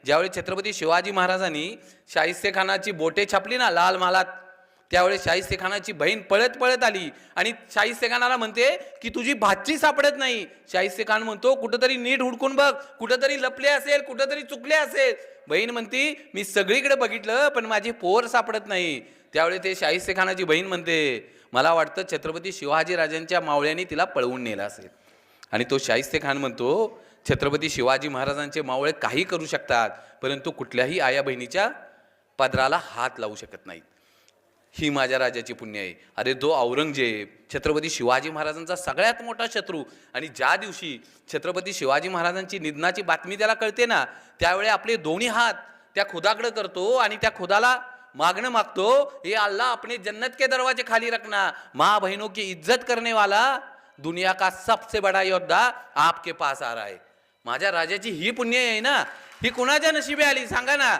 ज्यावेळी छत्रपती शिवाजी महाराजांनी शाहिस्ते खानाची बोटे छापली ना लाल महालात, त्यावेळेस शाहिस्ते खानाची बहीण पळत पळत आली आणि शाहिस्ते खानाला म्हणते की तुझी भाची सापडत नाही. शाहिस्ते खान म्हणतो कुठंतरी नीट हुडकून बघ, कुठंतरी लपले असेल, कुठंतरी चुकले असेल. बहीण म्हणती मी सगळीकडे बघितलं पण माझी पोर सापडत नाही. त्यावेळी ते शाहिस्ते खानाची बहीण म्हणते मला वाटतं छत्रपती शिवाजी राजांच्या मावळ्यांनी तिला पळवून नेलं असेल. आणि तो शाहिस्ते खान म्हणतो छत्रपती शिवाजी महाराजांचे मावळे काही करू शकतात परंतु कुठल्याही आया बहिणीच्या पदराला हात लावू शकत नाहीत. ही माझ्या राजाची पुण्य आहे. अरे जो औरंगजेब छत्रपती शिवाजी महाराजांचा सगळ्यात मोठा शत्रू, आणि ज्या दिवशी छत्रपती शिवाजी महाराजांची निधनाची बातमी त्याला कळते ना, त्यावेळी आपले दोन्ही हात त्या खुदाकडे करतो आणि त्या खुदाला मागणं मागतो, हे अल्लाह अपने जन्नत के दरवाजे खाली रखना, माँ बहनों की इज्जत करने वाला दुनिया का सबसे बड़ा योद्धा आपके पास आ रहा है. माझ्या राजाची ही पुण्य आहे ना, ही कुणाच्या नशिबी आली सांगा ना.